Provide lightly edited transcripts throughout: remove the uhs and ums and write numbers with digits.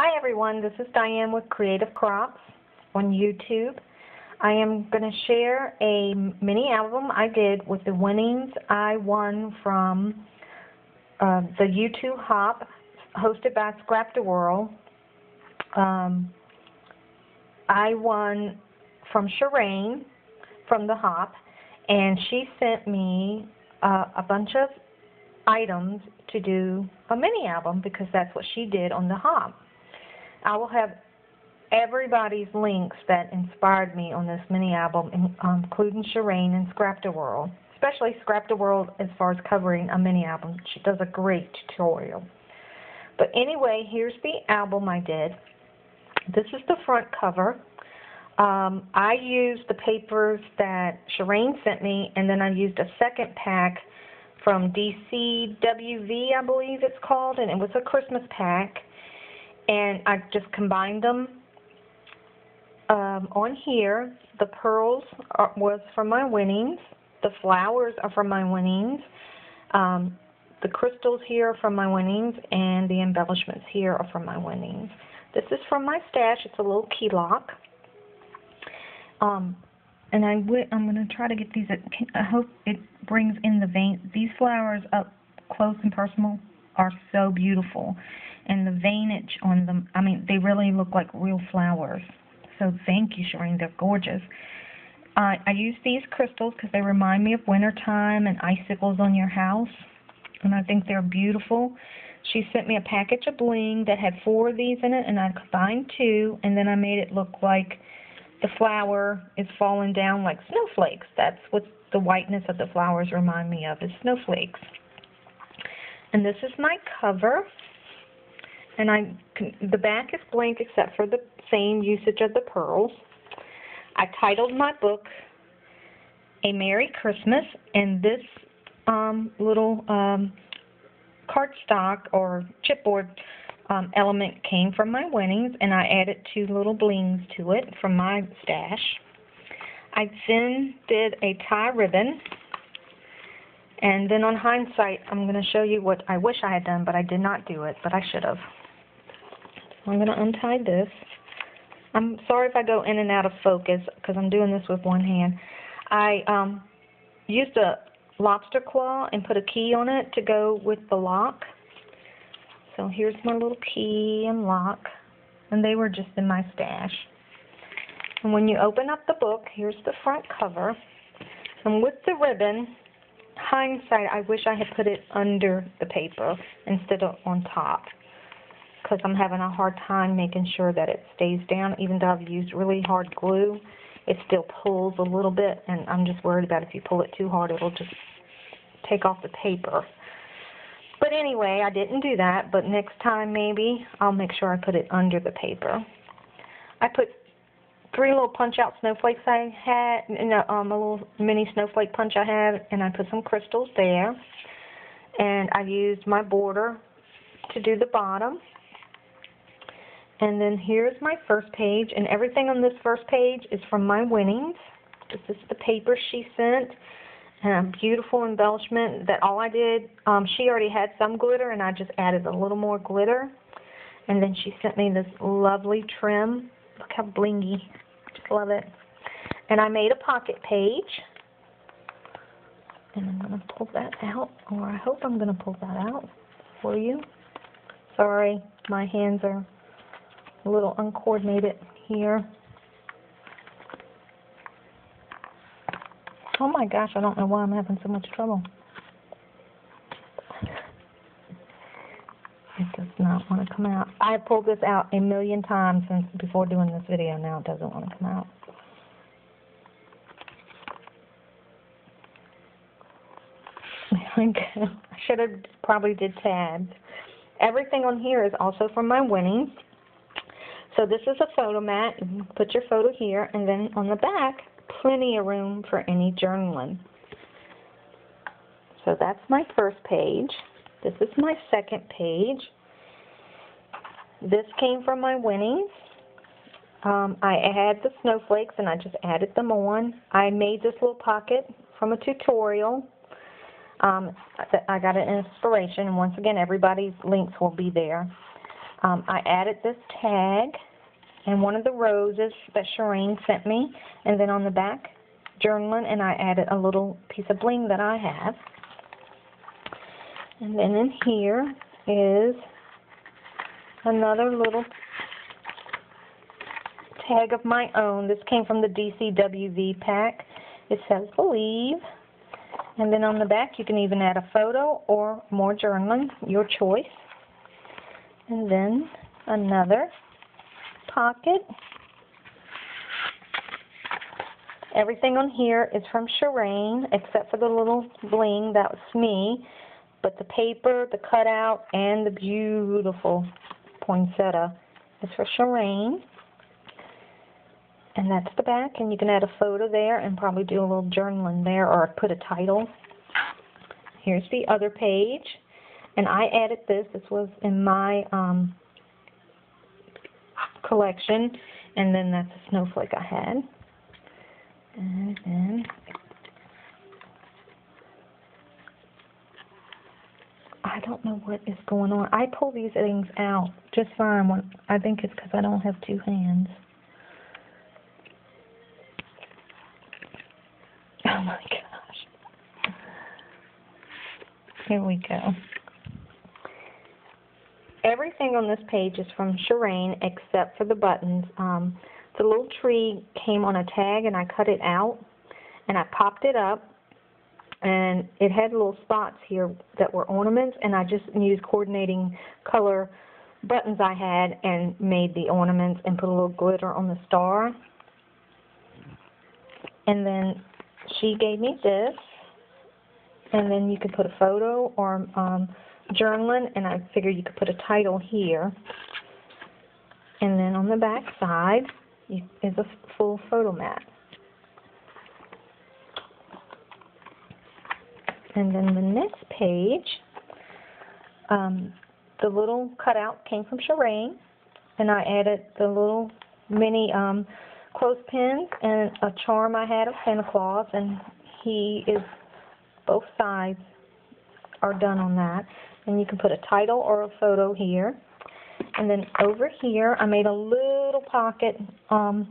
Hi everyone, this is Diane with Creative Crops on YouTube. I am going to share a mini album I did with the winnings I won from the YouTube Hop hosted by scrapdaworld. I won from Sherain from the Hop, and she sent me a bunch of items to do a mini album because that's what she did on the Hop. I will have everybody's links that inspired me on this mini album, including Sherain and scrapdaworld, especially scrapdaworld as far as covering a mini album. She does a great tutorial. But anyway, here's the album I did. This is the front cover. I used the papers that Sherain sent me, and then I used a second pack from DCWV, I believe it's called, and it was a Christmas pack. And I just combined them on here. The pearls was from my winnings. The flowers are from my winnings. The crystals here are from my winnings, and the embellishments here are from my winnings. This is from my stash. It's a little key lock. And I'm going to try to get these. I hope it brings in the vein. These flowers up close and personal are so beautiful. And the veinage on them, I mean, they really look like real flowers. So thank you, Sherain. They're gorgeous. I use these crystals because they remind me of wintertime and icicles on your house. And I think they're beautiful. She sent me a package of bling that had 4 of these in it, and I combined 2, and then I made it look like the flower is falling down like snowflakes. That's what the whiteness of the flowers remind me of, is snowflakes. And this is my cover. And the back is blank except for the same usage of the pearls. I titled my book A Merry Christmas, and this little cardstock or chipboard element came from my winnings, and I added 2 little blings to it from my stash. I then did a tie ribbon, and then on hindsight, I'm going to show you what I wish I had done, but I did not do it, but I should have. I'm going to untie this. I'm sorry if I go in and out of focus because I'm doing this with one hand. I used a lobster claw and put a key on it to go with the lock. So here's my little key and lock, and they were just in my stash. And when you open up the book, here's the front cover. And with the ribbon, hindsight, I wish I had put it under the paper instead of on top, because I'm having a hard time making sure that it stays down. Even though I've used really hard glue, it still pulls a little bit, and I'm just worried about if you pull it too hard, it'll just take off the paper. But anyway, I didn't do that, but next time maybe I'll make sure I put it under the paper. I put 3 little punch-out snowflakes I had, a little mini snowflake punch I had, and I put some crystals there. And I used my border to do the bottom. And then here's my first page, and everything on this first page is from my winnings. This is the paper she sent, and a beautiful embellishment that all I did, she already had some glitter, and I just added a little more glitter. And then she sent me this lovely trim. Look how blingy. Just love it. And I made a pocket page. And I'm going to pull that out, or I hope I'm going to pull that out for you. Sorry, my hands are a little uncoordinated here. Oh my gosh, I don't know why I'm having so much trouble. It does not want to come out. I pulled this out a million times since before doing this video. Now it doesn't want to come out. I should have probably did tabs. Everything on here is also from my winnings. So this is a photo mat. You put your photo here, and then on the back, plenty of room for any journaling. So that's my first page. This is my second page. This came from my winnings. I had the snowflakes, and I just added them on. I made this little pocket from a tutorial. I got an inspiration, and once again, everybody's links will be there. I added this tag and one of the roses that Sherain sent me, and then on the back, journaling, and I added a little piece of bling that I have. And then in here is another little tag of my own. This came from the DCWV pack. It says believe. And then on the back you can even add a photo or more journaling, your choice. And then another pocket. Everything on here is from Sherain except for the little bling, that was me. But the paper, the cutout, and the beautiful poinsettia is for Sherain. And that's the back, and you can add a photo there and probably do a little journaling there or put a title. Here's the other page. And I added this. This was in my collection. And then that's a snowflake I had. And then I don't know what is going on. I pull these things out just fine. I think it's because I don't have two hands. Oh my gosh. Here we go. Everything on this page is from Sherain except for the buttons. The little tree came on a tag and I cut it out and I popped it up, and it had little spots here that were ornaments, and I just used coordinating color buttons I had and made the ornaments and put a little glitter on the star. And then she gave me this, and then you could put a photo or journaling, and I figured you could put a title here. And then on the back side is a full photo mat. And then the next page, the little cutout came from Sherain, and I added the little mini clothespins and a charm I had of Santa Claus, and both sides are done on that. And you can put a title or a photo here. And then over here, I made a little pocket and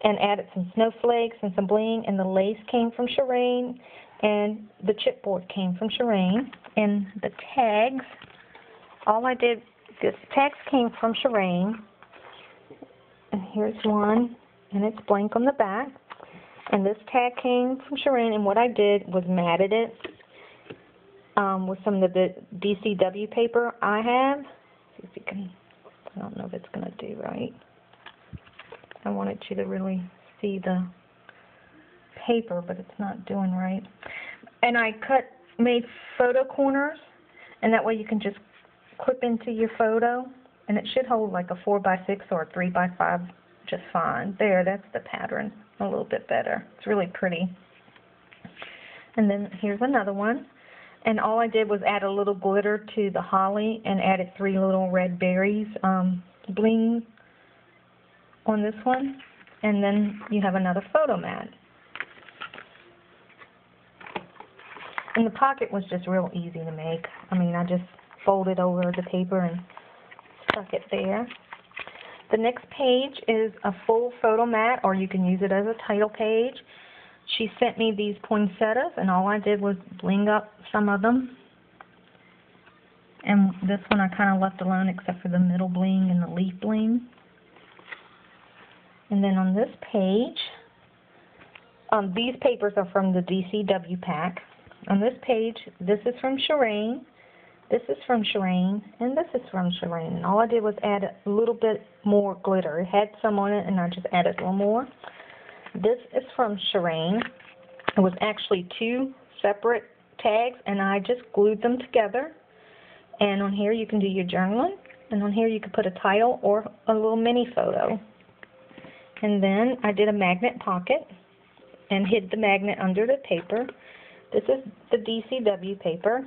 added some snowflakes and some bling, and the lace came from Sherain, and the chipboard came from Sherain. And the tags, this tags came from Sherain. And here's one, and it's blank on the back. And this tag came from Sherain, and what I did was matted it with some of the DCW paper I have. See if you can, I don't know if it's going to do right. I wanted you to really see the paper, but it's not doing right. And I made photo corners, and that way you can just clip into your photo, and it should hold like a 4x6 or a 3x5 just fine. There, that's the pattern, a little bit better. It's really pretty. And then here's another one. And all I did was add a little glitter to the holly and added 3 little red berries bling on this one. And then you have another photo mat. And the pocket was just real easy to make. I mean, I just folded over the paper and stuck it there. The next page is a full photo mat, or you can use it as a title page. She sent me these poinsettias, and all I did was bling up some of them. And this one I kind of left alone except for the middle bling and the leaf bling. And then on this page, these papers are from the DCW pack. On this page, this is from Sherain, this is from Sherain, and this is from Sherain. And all I did was add a little bit more glitter. It had some on it, and I just added a little more. This is from Sherain. It was actually 2 separate tags, and I just glued them together. And on here you can do your journaling, and on here you can put a title or a little mini photo. And then I did a magnet pocket and hid the magnet under the paper. This is the DCW paper.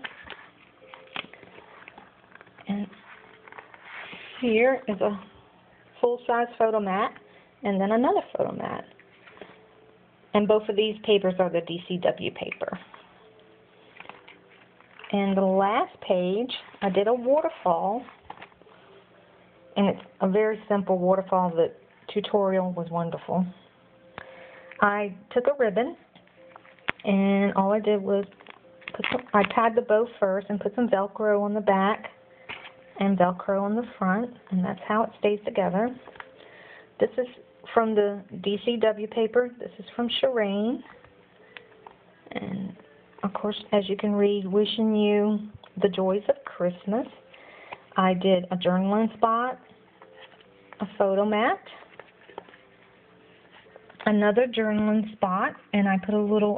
And here is a full-size photo mat and then another photo mat. And both of these papers are the DCW paper. And the last page, I did a waterfall. and it's a very simple waterfall. The tutorial was wonderful. I took a ribbon, and all I did was I tied the bow first and put some Velcro on the back and Velcro on the front, and that's how it stays together. This is from the DCW paper. This is from Sherain. And, of course, as you can read, wishing you the joys of Christmas. I did a journaling spot, a photo mat, another journaling spot, and I put a little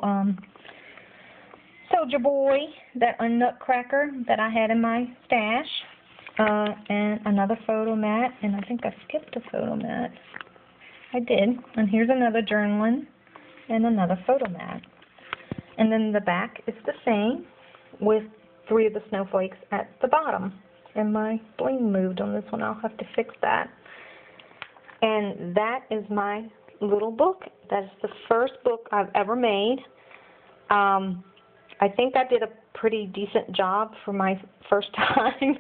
Soldier Boy, that nutcracker that I had in my stash, and another photo mat, and I think I skipped a photo mat. I did. And here's another journaling and another photo mat. And then the back is the same with 3 of the snowflakes at the bottom. And my bling moved on this one. I'll have to fix that. And that is my little book. That is the first book I've ever made. I think I did a pretty decent job for my first time.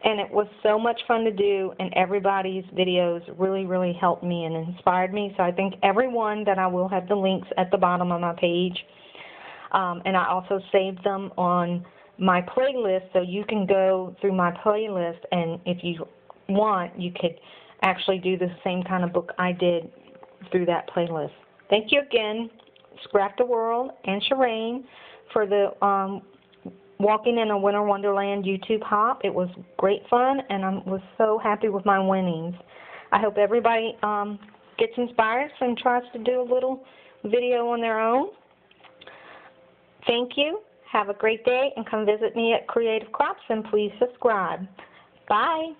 And it was so much fun to do, and everybody's videos really, really helped me and inspired me. So I thank everyone that I will have the links at the bottom of my page. And I also saved them on my playlist, so you can go through my playlist, and if you want, you could actually do the same kind of book I did through that playlist. Thank you again, Scrap the World and Sherain, for the Walking in a Winter Wonderland YouTube hop. It was great fun, and I was so happy with my winnings. I hope everybody gets inspired and tries to do a little video on their own. Thank you. Have a great day, and come visit me at Creative Crops, and please subscribe. Bye.